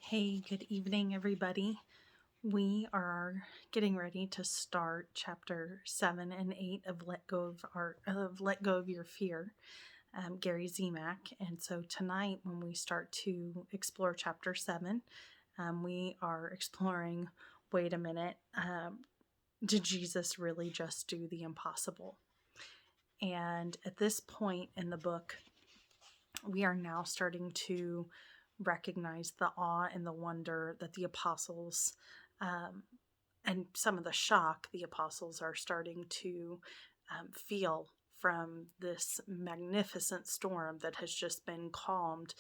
Hey, good evening, everybody. We are getting ready to start chapter 7 and 8 of Let Go of Your Fear, Gary Zemak. And so tonight, when we start to explore chapter 7, we are exploring, wait a minute, did Jesus really just do the impossible? And at this point in the book, we are now starting to recognize the awe and the wonder that the apostles and some of the shock the apostles are starting to feel from this magnificent storm that has just been calmed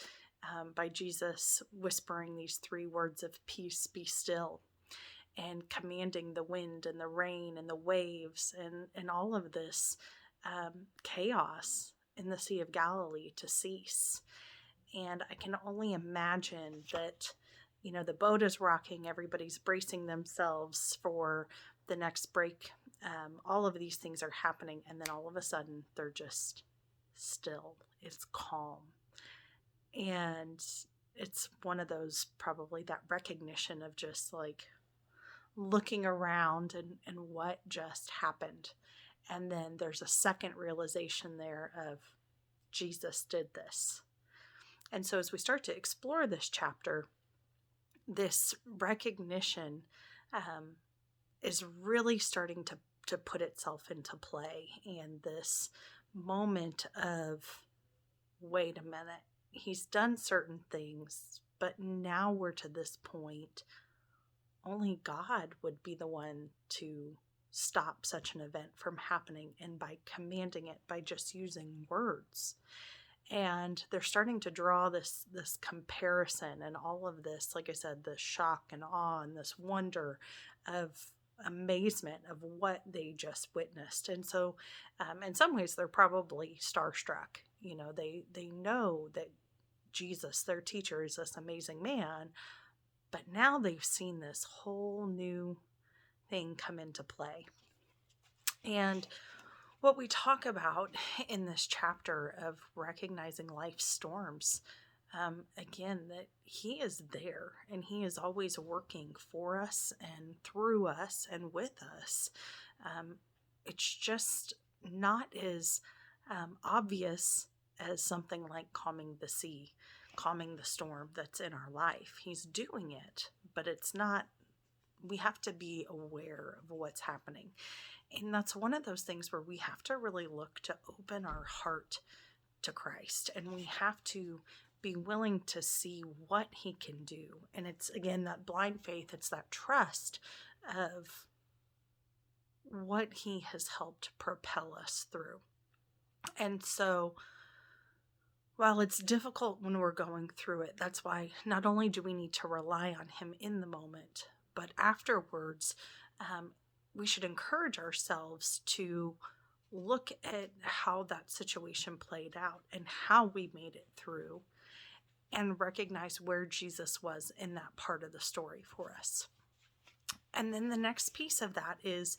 by Jesus whispering these 3 words of peace, be still, and commanding the wind and the rain and the waves and all of this chaos in the Sea of Galilee to cease. And I can only imagine that, the boat is rocking, everybody's bracing themselves for the next break. All of these things are happening, and then all of a sudden they're just still. It's calm. And it's one of those, probably that recognition of just like looking around and what just happened. And then there's a second realization there of Jesus did this. And so as we start to explore this chapter, this recognition is really starting to put itself into play. And this moment of, wait a minute, he's done certain things, but now we're to this point. Only God would be the one to stop such an event from happening, and by commanding it, by just using words. And they're starting to draw this comparison and all of this, like I said, the shock and awe and this wonder of amazement of what they just witnessed. And so in some ways they're probably starstruck. They know that Jesus, their teacher, is this amazing man, but now they've seen this whole new thing come into play. And what we talk about in this chapter of recognizing life's storms, again, that he is there and he is always working for us and through us and with us. It's just not as obvious as something like calming the sea, calming the storm that's in our life. He's doing it, but it's not, we have to be aware of what's happening. And that's one of those things where we have to really look to open our heart to Christ, and we have to be willing to see what he can do. And it's, again, that blind faith, it's that trust of what he has helped propel us through. And so while it's difficult when we're going through it, that's why not only do we need to rely on him in the moment, but afterwards, we should encourage ourselves to look at how that situation played out and how we made it through, and recognize where Jesus was in that part of the story for us. And then the next piece of that is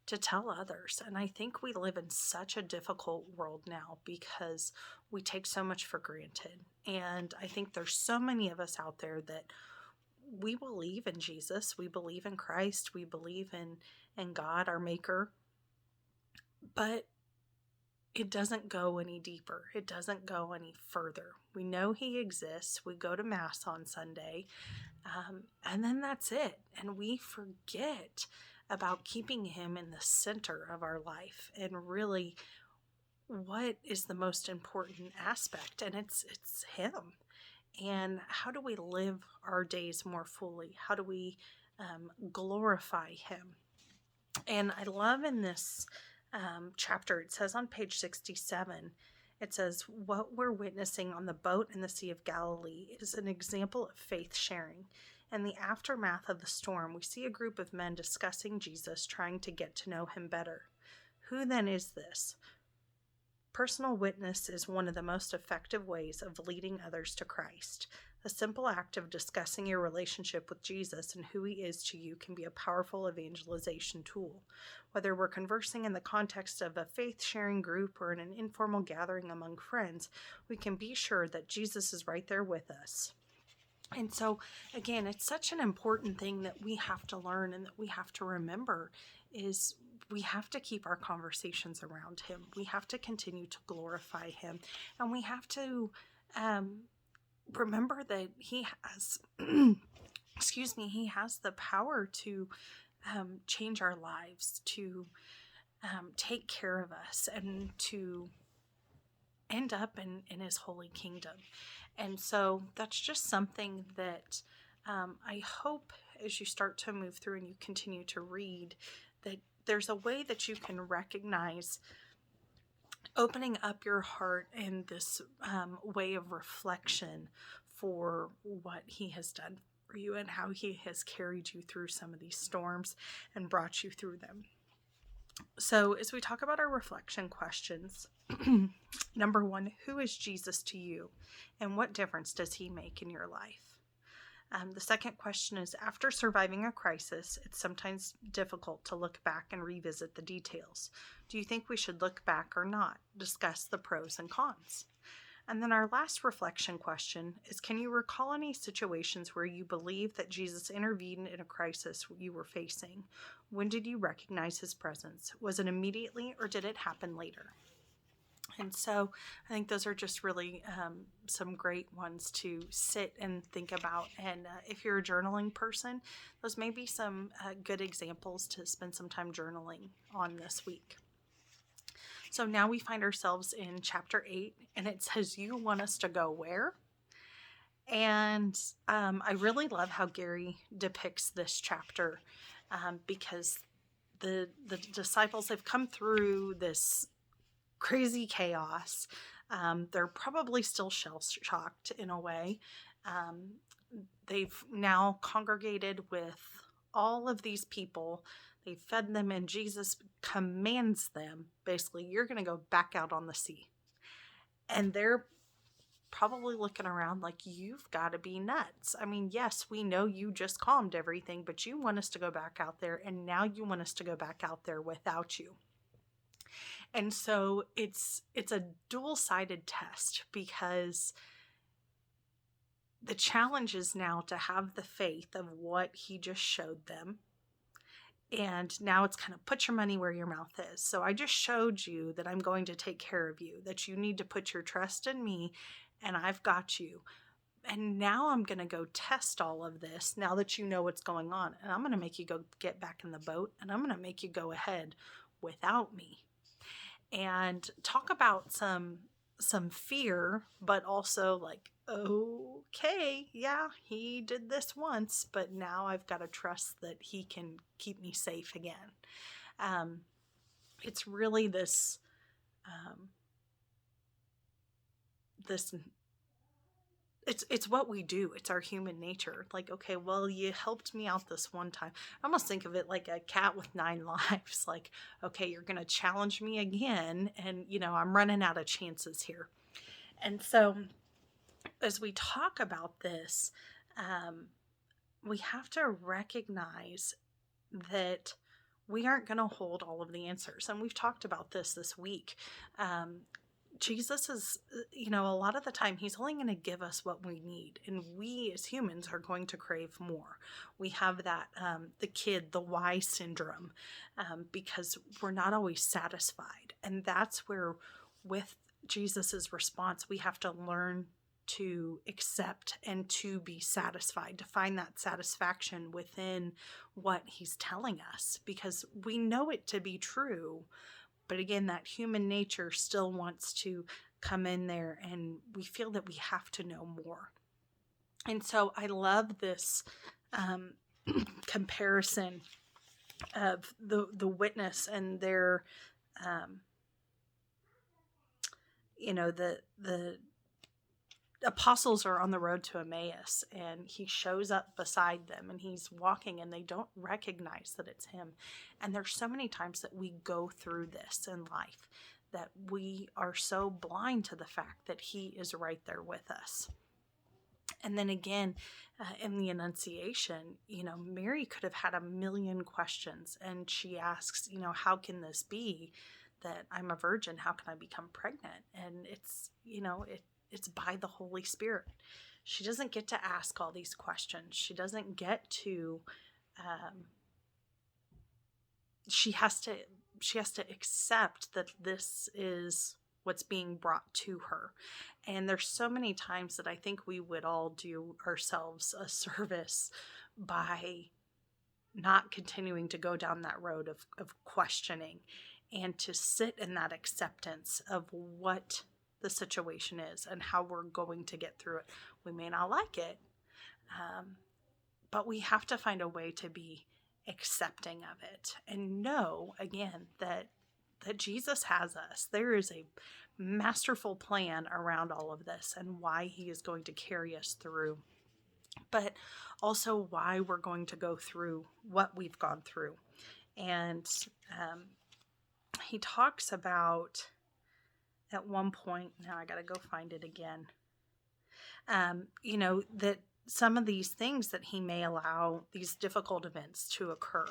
to tell others. And I think we live in such a difficult world now because we take so much for granted. And I think there's so many of us out there that we believe in Jesus, we believe in Christ, we believe in God, our maker, but it doesn't go any deeper. It doesn't go any further. We know he exists. We go to Mass on Sunday, and then that's it. And we forget about keeping him in the center of our life and really what is the most important aspect. And it's him. And how do we live our days more fully? How do we glorify him? And I love in this chapter, it says on page 67, it says, what we're witnessing on the boat in the Sea of Galilee is an example of faith sharing. In the aftermath of the storm, we see a group of men discussing Jesus, trying to get to know him better. Who then is this? Personal witness is one of the most effective ways of leading others to Christ. The simple act of discussing your relationship with Jesus and who he is to you can be a powerful evangelization tool. Whether we're conversing in the context of a faith-sharing group or in an informal gathering among friends, we can be sure that Jesus is right there with us. And so, again, it's such an important thing that we have to learn and that we have to remember is we have to keep our conversations around him. We have to continue to glorify him. And we have to remember that he has, excuse me, he has the power to change our lives, to take care of us, and to end up in his holy kingdom. And so that's just something that I hope as you start to move through and you continue to read, that there's a way that you can recognize opening up your heart in this way of reflection for what he has done for you and how he has carried you through some of these storms and brought you through them. So as we talk about our reflection questions, number one, who is Jesus to you and what difference does he make in your life? The second question is, after surviving a crisis, it's sometimes difficult to look back and revisit the details. Do you think we should look back or not? Discuss the pros and cons. And then our last reflection question is, can you recall any situations where you believe that Jesus intervened in a crisis you were facing? When did you recognize his presence? Was it immediately or did it happen later? And so I think those are just really some great ones to sit and think about. And if you're a journaling person, those may be some good examples to spend some time journaling on this week. So now we find ourselves in chapter 8, and it says, you want us to go where? And I really love how Gary depicts this chapter because the disciples have come through this crazy chaos. They're probably still shell-shocked in a way. They've now congregated with all of these people. They fed them, and Jesus commands them, basically, you're going to go back out on the sea. And they're probably looking around like, you've got to be nuts. I mean, yes, we know you just calmed everything, but you want us to go back out there, and now you want us to go back out there without you. And so it's a dual-sided test, because the challenge is now to have the faith of what he just showed them. And now it's kind of put your money where your mouth is. So I just showed you that I'm going to take care of you, that you need to put your trust in me, and I've got you. And now I'm going to go test all of this now that you know what's going on. And I'm going to make you go get back in the boat, and I'm going to make you go ahead without me. And talk about some fear, but also like, okay, yeah, he did this once, but now I've got to trust that he can keep me safe again. It's really this it's what we do. It's our human nature. Like, okay, well, you helped me out this one time. I almost think of it like a cat with 9 lives. Like, okay, you're going to challenge me again. And, I'm running out of chances here. And so as we talk about this, we have to recognize that we aren't going to hold all of the answers. And we've talked about this week. Jesus is, a lot of the time, he's only going to give us what we need. And we as humans are going to crave more. We have that, the why syndrome, because we're not always satisfied. And that's where, with Jesus's response, we have to learn to accept and to be satisfied, to find that satisfaction within what he's telling us, because we know it to be true. But again, that human nature still wants to come in there, and we feel that we have to know more. And so I love this comparison of the witness and their, the apostles are on the road to Emmaus, and he shows up beside them, and he's walking, and they don't recognize that it's him. And there's so many times that we go through this in life that we are so blind to the fact that he is right there with us. And then again, in the Annunciation, Mary could have had a million questions, and she asks, how can this be that I'm a virgin? How can I become pregnant? And it's, it's by the Holy Spirit. She doesn't get to ask all these questions. She doesn't get to, she has to accept that this is what's being brought to her. And there's so many times that I think we would all do ourselves a service by not continuing to go down that road of questioning, and to sit in that acceptance of what the situation is and how we're going to get through it. We may not like it, but we have to find a way to be accepting of it and know, again, that Jesus has us. There is a masterful plan around all of this and why he is going to carry us through, but also why we're going to go through what we've gone through. And he talks about, at one point, now I got to go find it again, that some of these things that he may allow, these difficult events to occur.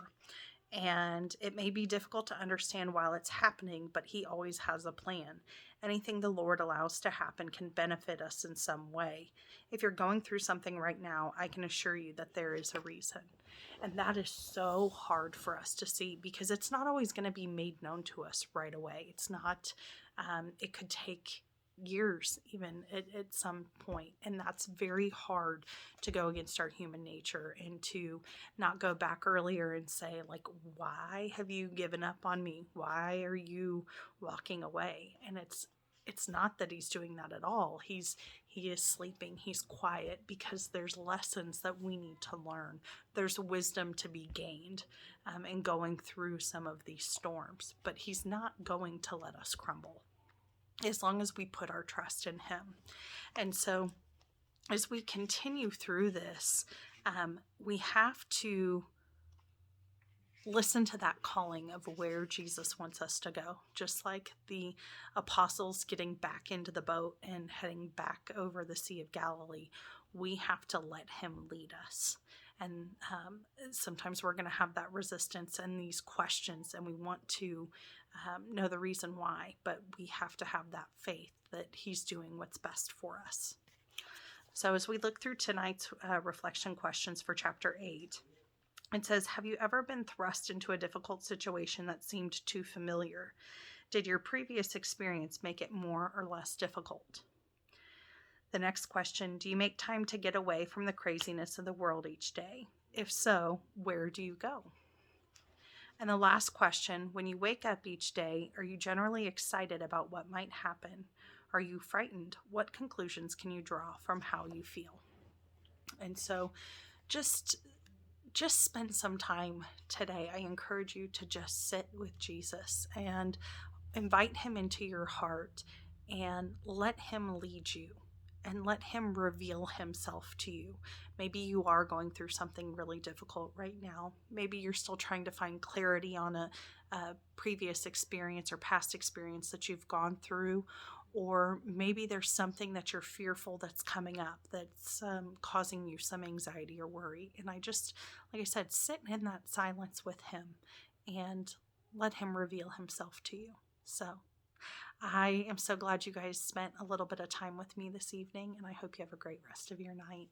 And it may be difficult to understand while it's happening, but he always has a plan. Anything the Lord allows to happen can benefit us in some way. If you're going through something right now, I can assure you that there is a reason. And that is so hard for us to see, because it's not always going to be made known to us right away. It's not, it could take years even at some point, and that's very hard to go against our human nature and to not go back earlier and say, like, why have you given up on me? Why are you walking away? And it's not that he's doing that at all. He is sleeping. He's quiet because there's lessons that we need to learn. There's wisdom to be gained in going through some of these storms, but he's not going to let us crumble as long as we put our trust in him. And so as we continue through this, we have to listen to that calling of where Jesus wants us to go. Just like the apostles getting back into the boat and heading back over the Sea of Galilee, we have to let him lead us. And sometimes we're going to have that resistance and these questions, and we want to know the reason why, but we have to have that faith that he's doing what's best for us. So as we look through tonight's reflection questions for chapter 8, it says, have you ever been thrust into a difficult situation that seemed too familiar? Did your previous experience make it more or less difficult? The next question, do you make time to get away from the craziness of the world each day? If so, where do you go? And the last question, when you wake up each day, are you generally excited about what might happen? Are you frightened? What conclusions can you draw from how you feel? And so just spend some time today. I encourage you to just sit with Jesus and invite him into your heart and let him lead you and let him reveal himself to you. Maybe you are going through something really difficult right now. Maybe you're still trying to find clarity on a previous experience or past experience that you've gone through. Or maybe there's something that you're fearful that's coming up that's causing you some anxiety or worry. And I just, like I said, sit in that silence with him and let him reveal himself to you. So I am so glad you guys spent a little bit of time with me this evening, and I hope you have a great rest of your night.